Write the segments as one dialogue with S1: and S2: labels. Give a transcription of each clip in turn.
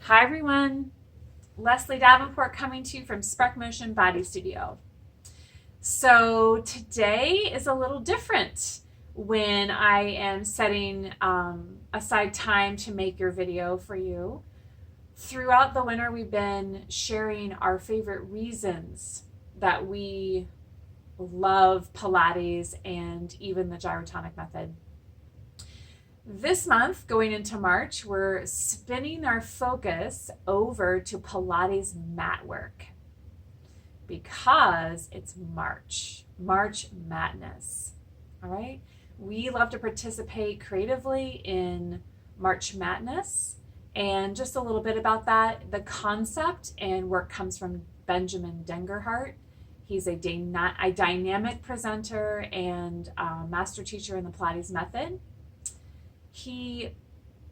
S1: Hi everyone, Leslie Davenport coming to you from Spark Motion Body Studio. So today is a little different when I am setting aside time to make your video for you. Throughout the winter, we've been sharing our favorite reasons that we love Pilates and even the gyrotonic method. This month, going into March, we're spinning our focus over to Pilates mat work because it's March Madness. All right. We love to participate creatively in March Madness. And just a little bit about that, the concept and work comes from Benjamin Dengerhart. He's a dynamic presenter and master teacher in the Pilates method. He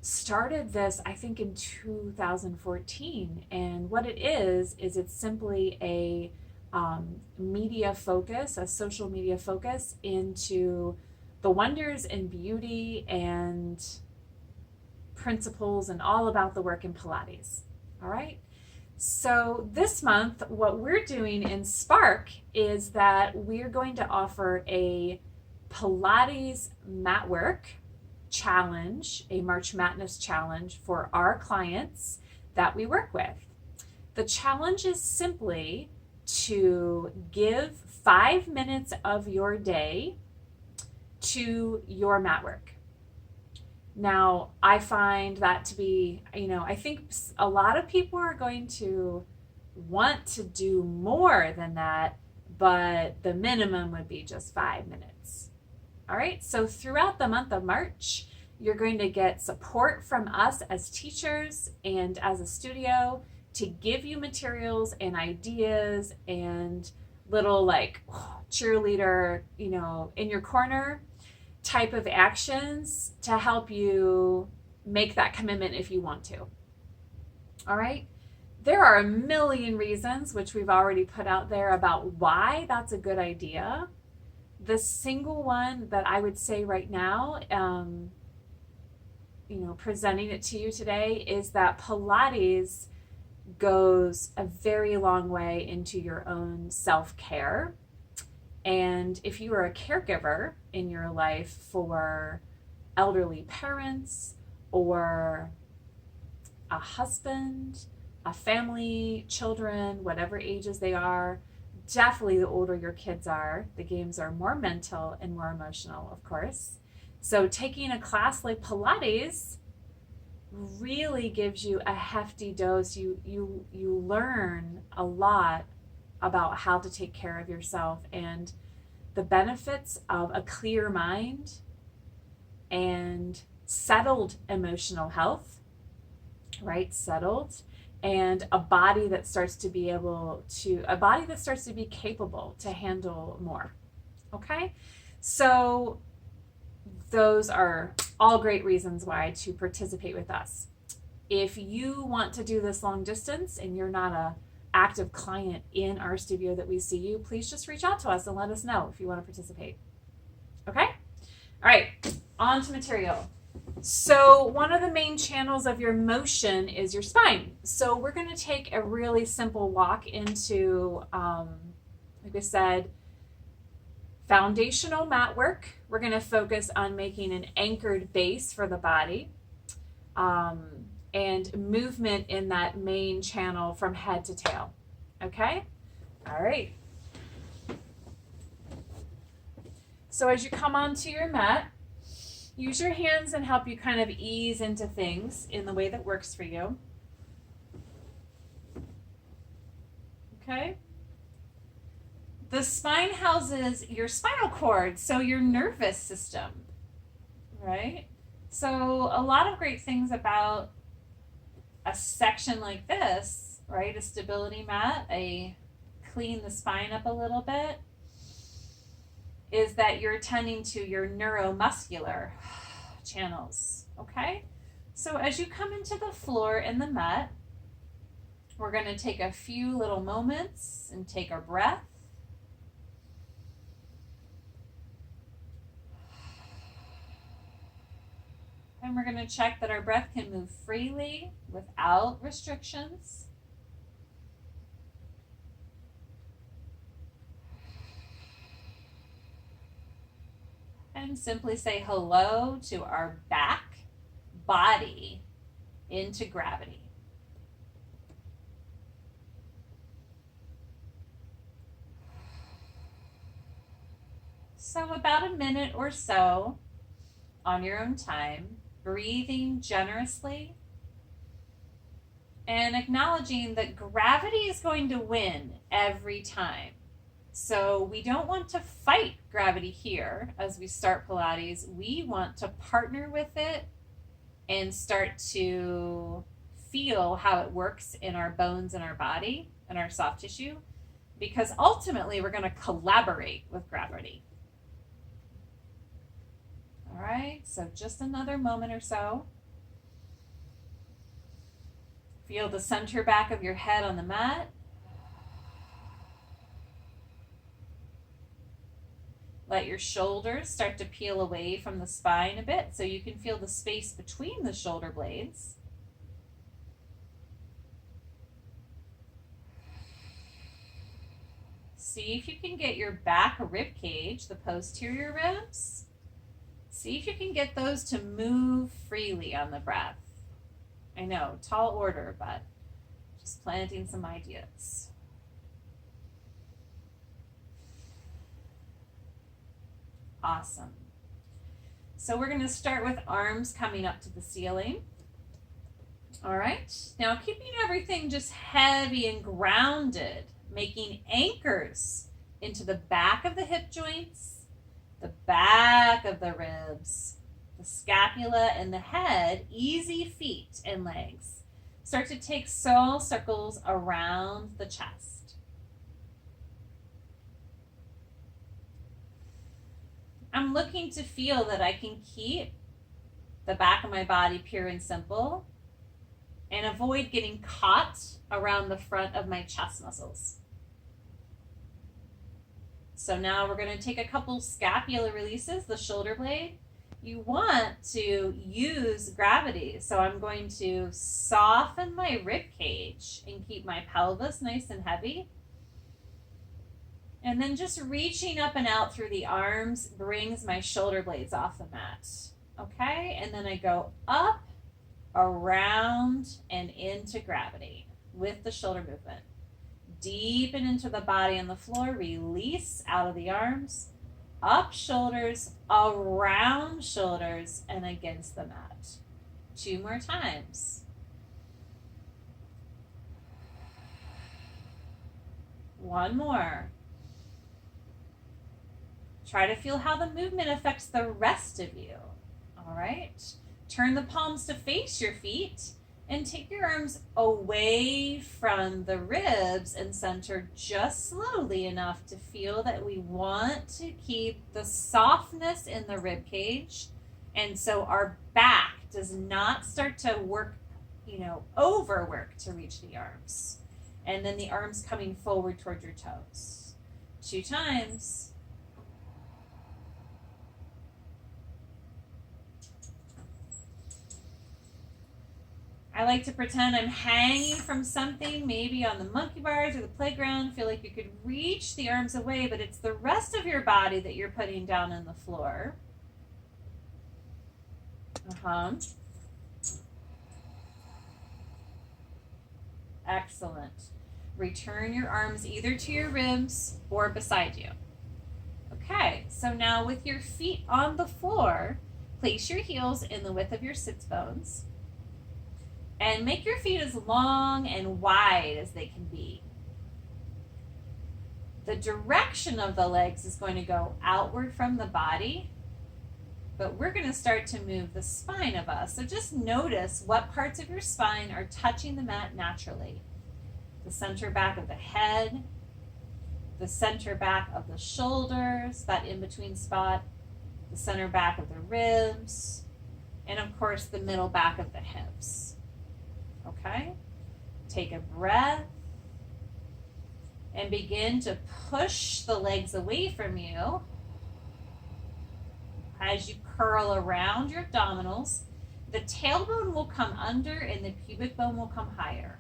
S1: started this, I think, in 2014. And what it is it's simply a media focus, a social media focus into the wonders and beauty and principles and all about the work in Pilates. All right. So this month, what we're doing in Spark is that we're going to offer a Pilates mat work challenge, a March Madness challenge for our clients that we work with. The challenge is simply to give 5 minutes of your day to your mat work. Now, I find that to be, I think a lot of people are going to want to do more than that, but the minimum would be just 5 minutes. All right, so throughout the month of March, you're going to get support from us as teachers and as a studio to give you materials and ideas and little cheerleader, in your corner type of actions to help you make that commitment if you want to. All right. There are a million reasons, which we've already put out there, about why that's a good idea. The single one that I would say right now, presenting it to you today, is that Pilates goes a very long way into your own self-care. And if you are a caregiver in your life for elderly parents or a husband, a family, children, whatever ages they are, definitely the older your kids are, the games are more mental and more emotional, of course. So taking a class like Pilates really gives you a hefty dose. You learn a lot about how to take care of yourself and the benefits of a clear mind and settled emotional health, right? Settled, and a body that starts to be capable to handle more. Okay. So those are all great reasons why to participate with us. If you want to do this long distance and you're not a active client in our studio that we see you, please just reach out to us and let us know if you want to participate. Okay? All right, on to material. So one of the main channels of your motion is your spine. So we're going to take a really simple walk into, like I said, foundational mat work. We're going to focus on making an anchored base for the body. And movement in that main channel from head to tail. Okay? All right. So as you come onto your mat, use your hands and help you kind of ease into things in the way that works for you. Okay? The spine houses your spinal cord, so your nervous system, right? So a lot of great things about a section like this, right? A stability mat, clean the spine up a little bit, is that you're tending to your neuromuscular channels, okay? So as you come into the floor and the mat, we're going to take a few little moments and take our breath. And we're going to check that our breath can move freely without restrictions. And simply say hello to our back body into gravity. So about a minute or so on your own time, breathing generously and acknowledging that gravity is going to win every time. So we don't want to fight gravity here as we start Pilates. We want to partner with it and start to feel how it works in our bones and our body and our soft tissue, because ultimately we're going to collaborate with gravity. All right, so just another moment or so. Feel the center back of your head on the mat. Let your shoulders start to peel away from the spine a bit so you can feel the space between the shoulder blades. See if you can get your back rib cage, the posterior ribs. See if you can get those to move freely on the breath. I know, tall order, but just planting some ideas. Awesome. So we're going to start with arms coming up to the ceiling. All right. Now keeping everything just heavy and grounded, making anchors into the back of the hip joints, the back of the ribs, the scapula and the head, easy feet and legs. Start to take soul circles around the chest. I'm looking to feel that I can keep the back of my body pure and simple and avoid getting caught around the front of my chest muscles. So now we're going to take a couple scapular releases, the shoulder blade. You want to use gravity. So I'm going to soften my rib cage and keep my pelvis nice and heavy. And then just reaching up and out through the arms brings my shoulder blades off the mat. Okay, and then I go up, around, and into gravity with the shoulder movement. Deepen into the body on the floor, release out of the arms, up shoulders, around shoulders, and against the mat. 2 more times. One more. Try to feel how the movement affects the rest of you. All right. Turn the palms to face your feet and take your arms away from the ribs and center just slowly enough to feel that we want to keep the softness in the rib cage. And so our back does not start to work, overwork to reach the arms. And then the arms coming forward toward your toes. 2 times. I like to pretend I'm hanging from something, maybe on the monkey bars or the playground. Feel like you could reach the arms away, but it's the rest of your body that you're putting down on the floor. Excellent. Return your arms either to your ribs or beside you. Okay, so now with your feet on the floor, place your heels in the width of your sits bones. And make your feet as long and wide as they can be. The direction of the legs is going to go outward from the body, but we're going to start to move the spine of us. So just notice what parts of your spine are touching the mat naturally. The center back of the head, the center back of the shoulders, that in-between spot, the center back of the ribs, and of course the middle back of the hips. Okay, take a breath and begin to push the legs away from you as you curl around your abdominals. The tailbone will come under and the pubic bone will come higher.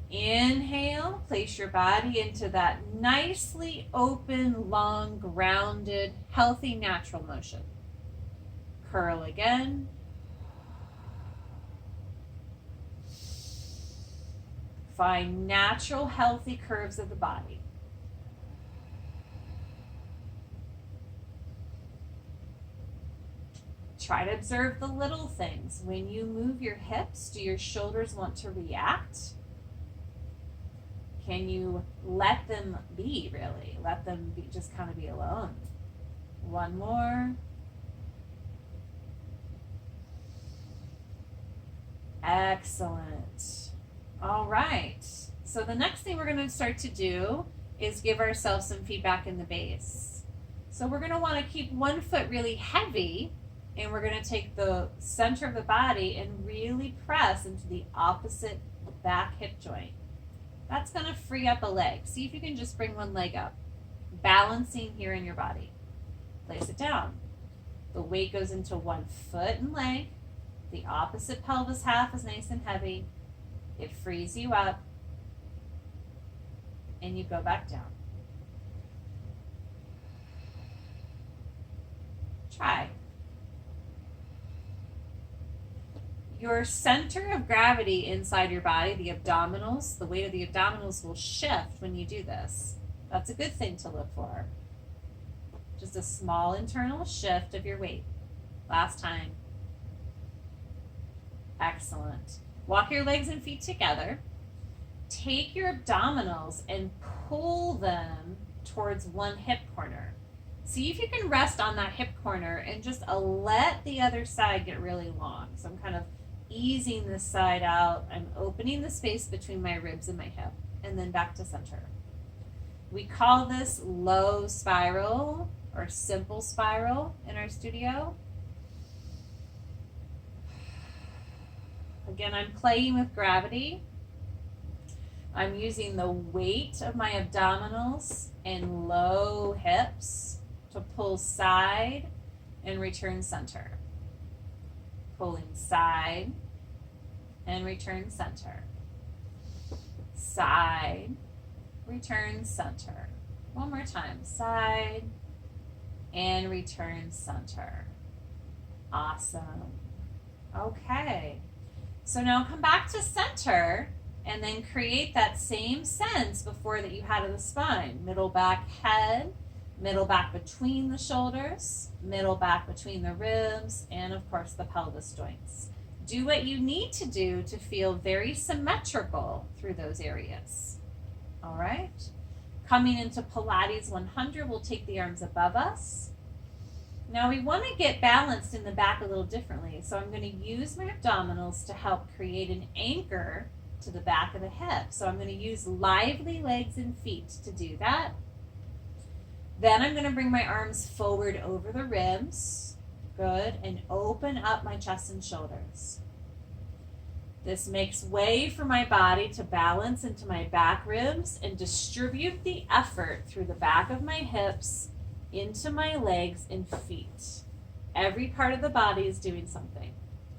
S1: Inhale, place your body into that nicely open, long, grounded, healthy, natural motion. Curl again. Find natural, healthy curves of the body. Try to observe the little things. When you move your hips, do your shoulders want to react? Can you let them be, really? Let them be, just kind of be alone. One more. Excellent. All right. So the next thing we're going to start to do is give ourselves some feedback in the base. So we're going to want to keep one foot really heavy, and we're going to take the center of the body and really press into the opposite back hip joint. That's going to free up a leg. See if you can just bring one leg up, balancing here in your body. Place it down. The weight goes into one foot and leg. The opposite pelvis half is nice and heavy. It frees you up, and you go back down. Try. Your center of gravity inside your body, the abdominals, the weight of the abdominals will shift when you do this. That's a good thing to look for. Just a small internal shift of your weight. Last time. Excellent. Walk your legs and feet together. Take your abdominals and pull them towards one hip corner. See if you can rest on that hip corner and just let the other side get really long. So I'm kind of easing this side out. I'm opening the space between my ribs and my hip, and then back to center. We call this low spiral or simple spiral in our studio. Again, I'm playing with gravity. I'm using the weight of my abdominals and low hips to pull side and return center. Pulling side and return center. Side, return center. One more time. Side and return center. Awesome. Okay. So now come back to center and then create that same sense before that you had of the spine. Middle back head, middle back between the shoulders, middle back between the ribs, and of course the pelvis joints. Do what you need to do to feel very symmetrical through those areas. All right. Coming into Pilates 100, we'll take the arms above us. Now we want to get balanced in the back a little differently. So I'm going to use my abdominals to help create an anchor to the back of the hip. So I'm going to use lively legs and feet to do that. Then I'm going to bring my arms forward over the ribs. Good. And open up my chest and shoulders. This makes way for my body to balance into my back ribs and distribute the effort through the back of my hips into my legs and feet. Every part of the body is doing something.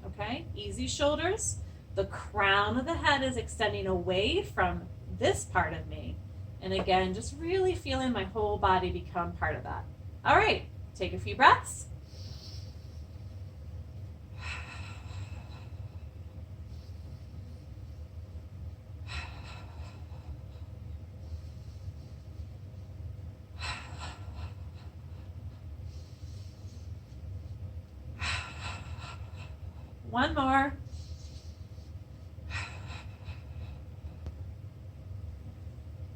S1: Okay? Easy shoulders. The crown of the head is extending away from this part of me. And again, just really feeling my whole body become part of that. All right, take a few breaths. One more.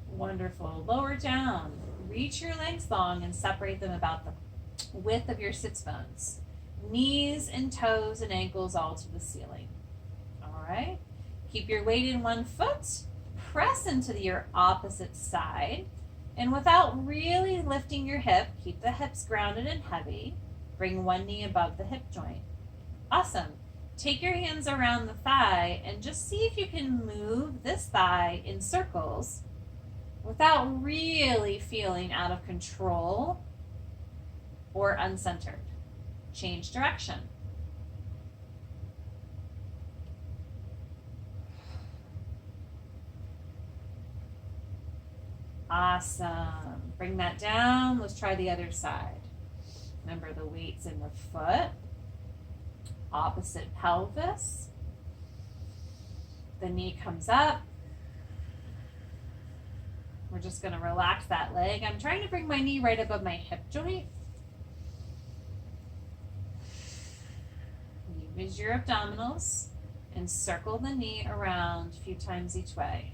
S1: Wonderful. Lower down. Reach your legs long and separate them about the width of your sits bones. Knees and toes and ankles all to the ceiling. All right. Keep your weight in one foot. Press into your opposite side. And without really lifting your hip, keep the hips grounded and heavy. Bring one knee above the hip joint. Awesome. Take your hands around the thigh and just see if you can move this thigh in circles without really feeling out of control or uncentered. Change direction. Awesome. Bring that down. Let's try the other side. Remember the weight's in the foot. Opposite pelvis. The knee comes up. We're just going to relax that leg. I'm trying to bring my knee right above my hip joint. Use your abdominals and circle the knee around a few times each way.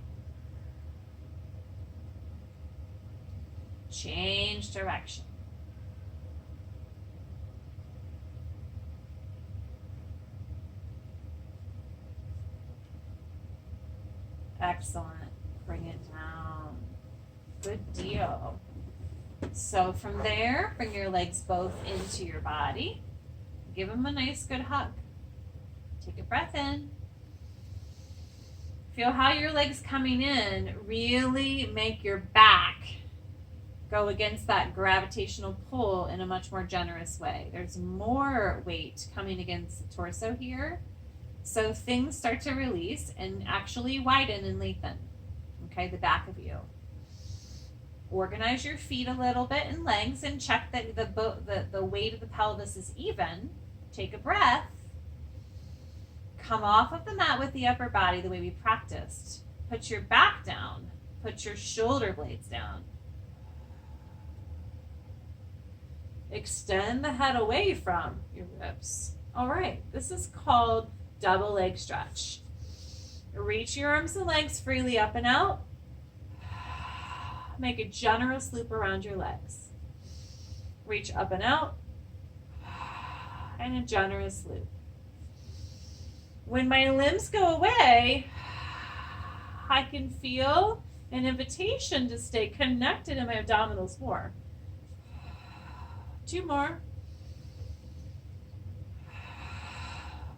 S1: Change direction. Excellent. Bring it down. Good deal. So from there, bring your legs both into your body. Give them a nice good hug. Take a breath in. Feel how your legs coming in really make your back go against that gravitational pull in a much more generous way. There's more weight coming against the torso here. So things start to release and actually widen and lengthen. Okay, the back of you. Organize your feet a little bit and legs and check that the weight of the pelvis is even. Take a breath. Come off of the mat with the upper body the way we practiced. Put your back down. Put your shoulder blades down. Extend the head away from your ribs. All right, this is called double leg stretch. Reach your arms and legs freely up and out. Make a generous loop around your legs. Reach up and out. And a generous loop. When my limbs go away, I can feel an invitation to stay connected in my abdominals more. 2 more.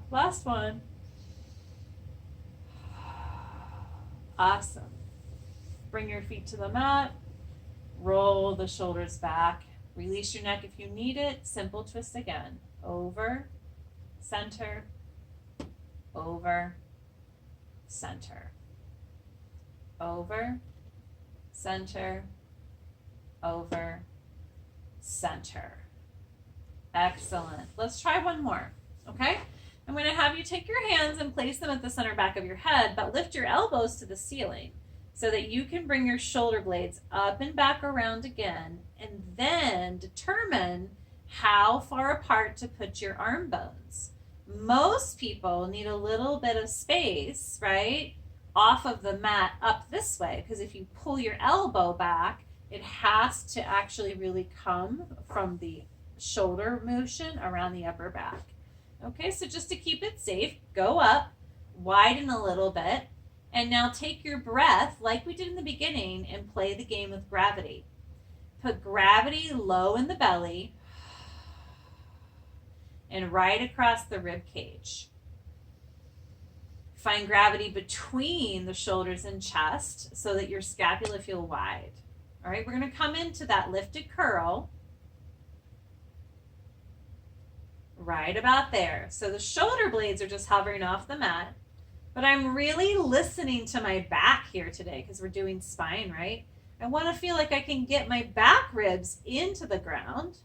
S1: Last one. Awesome. Bring your feet to the mat. Roll the shoulders back. Release your neck if you need it. Simple twist again. Over, center, over, center, over, center, over, center. Excellent. Let's try one more, okay? I'm going to have you take your hands and place them at the center back of your head, but lift your elbows to the ceiling so that you can bring your shoulder blades up and back around again, and then determine how far apart to put your arm bones. Most people need a little bit of space, right, off of the mat up this way, because if you pull your elbow back, it has to actually really come from the shoulder motion around the upper back. Okay, so just to keep it safe, go up, widen a little bit, and now take your breath like we did in the beginning and play the game with gravity. Put gravity low in the belly and right across the rib cage. Find gravity between the shoulders and chest so that your scapula feel wide. All right, we're going to come into that lifted curl right about there. So the shoulder blades are just hovering off the mat, but I'm really listening to my back here today because we're doing spine, right? I want to feel like I can get my back ribs into the ground.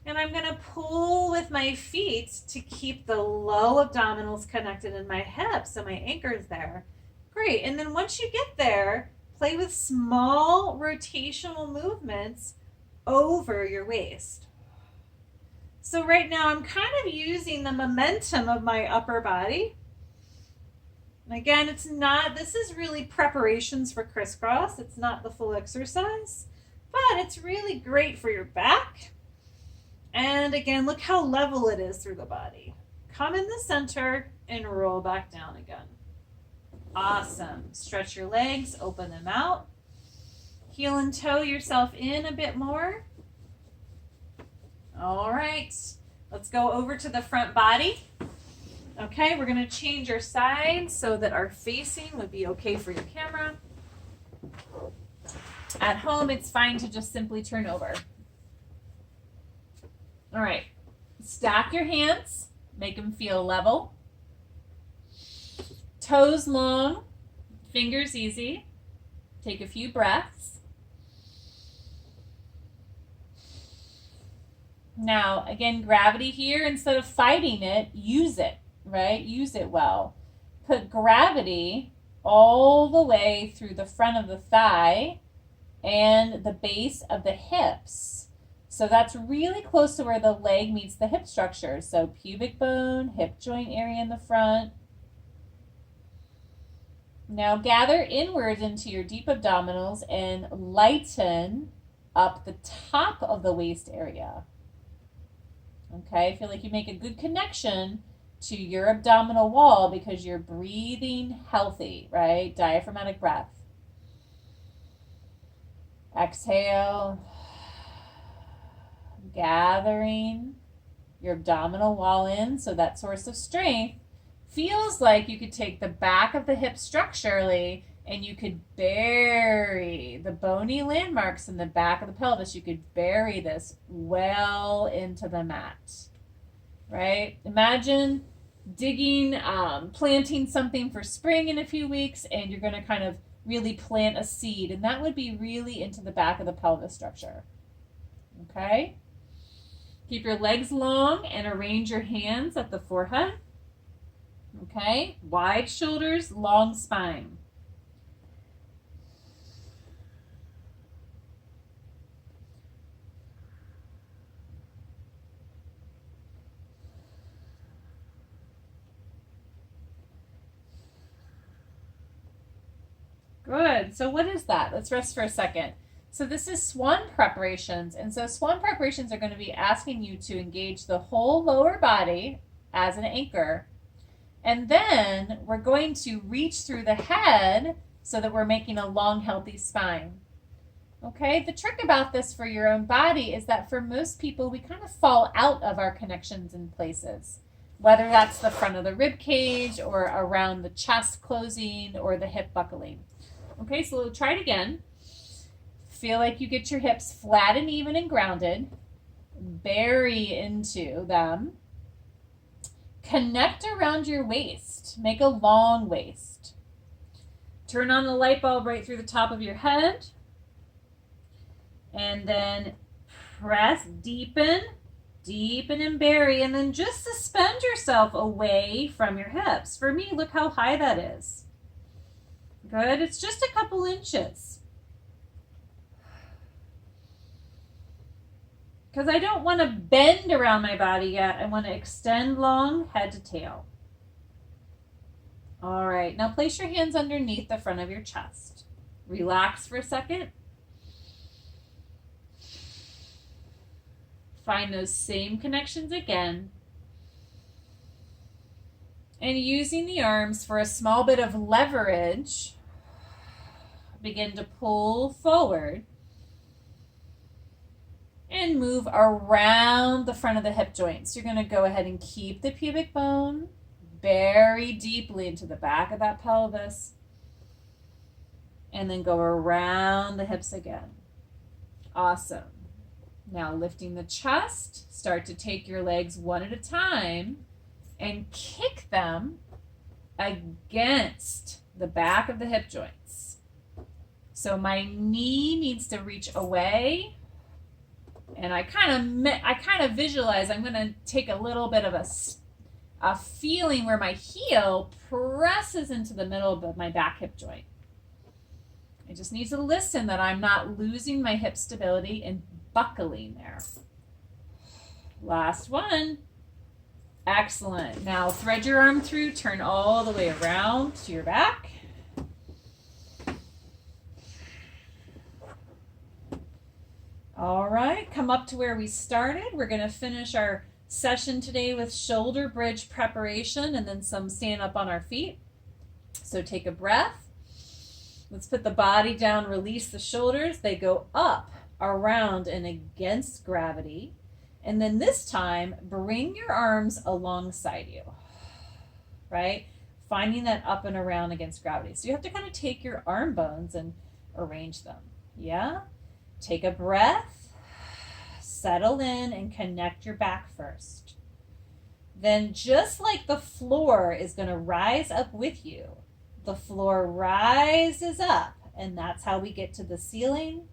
S1: And I'm going to pull with my feet to keep the low abdominals connected in my hips, so my anchor is there. Great. And then once you get there, play with small rotational movements over your waist. So right now I'm kind of using the momentum of my upper body. And again, this is really preparations for crisscross. It's not the full exercise, but it's really great for your back. And again, look how level it is through the body. Come in the center and roll back down again. Awesome. Stretch your legs, open them out. Heel and toe yourself in a bit more. All right, let's go over to the front body. Okay, we're going to change our sides so that our facing would be okay for your camera. At home, it's fine to just simply turn over. All right, stack your hands, make them feel level. Toes long, fingers easy. Take a few breaths. Now, again, gravity here, instead of fighting it, use it, right? Use it well. Put gravity all the way through the front of the thigh and the base of the hips. So that's really close to where the leg meets the hip structure. So pubic bone, hip joint area in the front. Now gather inwards into your deep abdominals and lighten up the top of the waist area. Okay, feel like you make a good connection to your abdominal wall because you're breathing healthy, right? Diaphragmatic breath. Exhale, gathering your abdominal wall in, so that source of strength feels like you could take the back of the hip structurally and you could bury the bony landmarks in the back of the pelvis. You could bury this well into the mat, right? Imagine digging, planting something for spring in a few weeks, and you're going to kind of really plant a seed, and that would be really into the back of the pelvis structure. Okay? Keep your legs long and arrange your hands at the forehead. Okay? Wide shoulders, long spine. Good. So what is that? Let's rest for a second. So this is swan preparations. And so swan preparations are going to be asking you to engage the whole lower body as an anchor. And then we're going to reach through the head so that we're making a long, healthy spine. Okay? The trick about this for your own body is that for most people, we kind of fall out of our connections in places, whether that's the front of the rib cage or around the chest closing or the hip buckling. Okay, so we'll try it again. Feel like you get your hips flat and even and grounded. Bury into them. Connect around your waist. Make a long waist. Turn on the light bulb right through the top of your head. And then press, deepen and bury. And then just suspend yourself away from your hips. For me, look how high that is. Good. It's just a couple inches. Because I don't want to bend around my body yet. I want to extend long, head to tail. All right. Now place your hands underneath the front of your chest. Relax for a second. Find those same connections again. And using the arms for a small bit of leverage, begin to pull forward and move around the front of the hip joints. You're going to go ahead and keep the pubic bone, bury deeply into the back of that pelvis, and then go around the hips again. Awesome. Now lifting the chest, start to take your legs one at a time and kick them against the back of the hip joints. So my knee needs to reach away, and I kind of visualize I'm going to take a little bit of a feeling where my heel presses into the middle of my back hip joint. I just need to listen that I'm not losing my hip stability and buckling there. Last one. Excellent. Now thread your arm through, turn all the way around to your back. All right, come up to where we started. We're going to finish our session today with shoulder bridge preparation and then some stand up on our feet. So take a breath. Let's put the body down, release the shoulders. They go up, around, and against gravity. And then this time, bring your arms alongside you, right? Finding that up and around against gravity. So you have to kind of take your arm bones and arrange them. Yeah? Take a breath, settle in, and connect your back first. Then just like the floor is going to rise up with you, the floor rises up
S2: and that's how we get to the ceiling.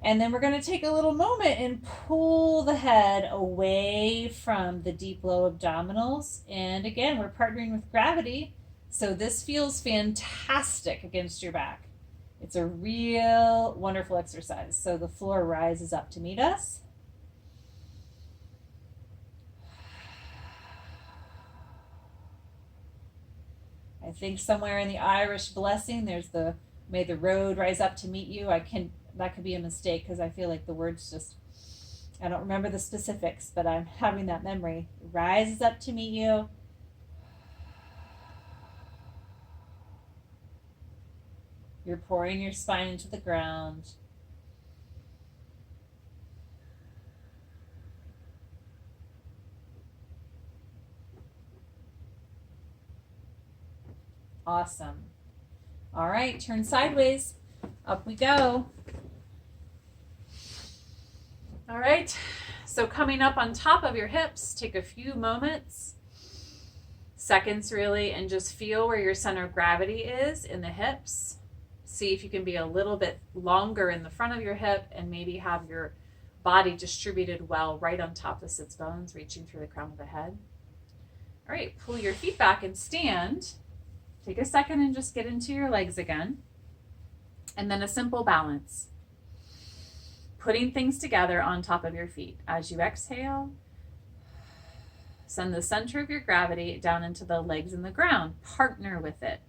S2: And then we're going to take a little moment and pull the head away from the deep low abdominals. And again, we're partnering with gravity, so this feels fantastic against your back. It's a real wonderful exercise. So the floor rises up to meet us. I think somewhere in the Irish blessing, there's the may the road rise up to meet you. That could be a mistake because I feel like the words just, I don't remember the specifics, but I'm having that memory. Rises up to meet you. You're pouring your spine into the ground. Awesome. All right, turn sideways. Up we go.
S1: All right, so coming up on top of your hips, take a few moments, seconds really, and just feel where your center of gravity is in the hips. See if you can be a little bit longer in the front of your hip and maybe have your body distributed well right on top of the sits bones, reaching through the crown of the head. All right, pull your feet back and stand. Take a second and just get into your legs again. And then a simple balance. Putting things together on top of your feet. As you exhale, send the center of your gravity down into the legs and the ground. Partner with it.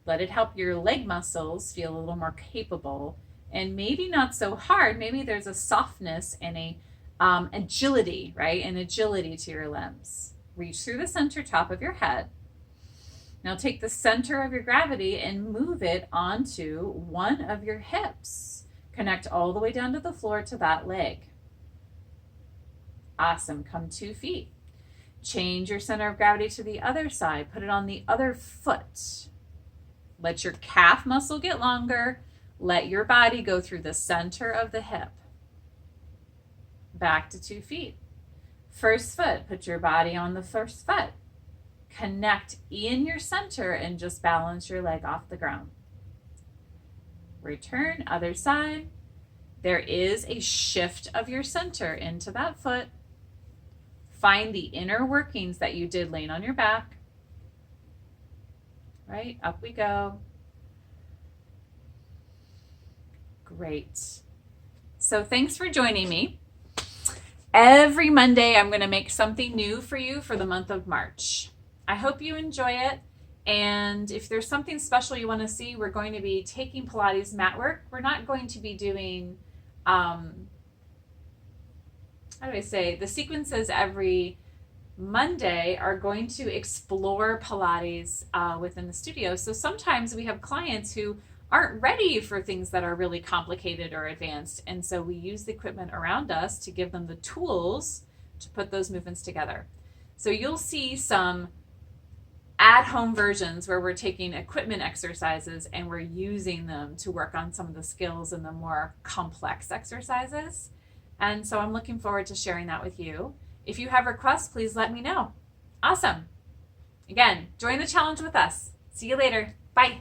S1: Let it help your leg muscles feel a little more capable and maybe not so hard. Maybe there's a softness and a agility, right? An agility to your limbs. Reach through the center top of your head. Now take the center of your gravity and move it onto one of your hips. Connect all the way down to the floor to that leg. Awesome. Come 2 feet. Change your center of gravity to the other side. Put it on the other foot. Let your calf muscle get longer. Let your body go through the center of the hip. Back to 2 feet. First foot. Put your body on the first foot. Connect in your center and just balance your leg off the ground. Return, other side. There is a shift of your center into that foot. Find the inner workings that you did laying on your back. Right, up we go. Great. So thanks for joining me. Every Monday, I'm going to make something new for you for the month of March. I hope you enjoy it. And if there's something special you want to see, we're going to be taking Pilates mat work. We're not going to be doing, the sequences every Monday are going to explore Pilates within the studio. So sometimes we have clients who aren't ready for things that are really complicated or advanced. And so we use the equipment around us to give them the tools to put those movements together. So you'll see some at-home versions where we're taking equipment exercises and we're using them to work on some of the skills in the more complex exercises. And so I'm looking forward to sharing that with you. If you have requests, please let me know. Awesome. Again, join the challenge with us. See you later. Bye.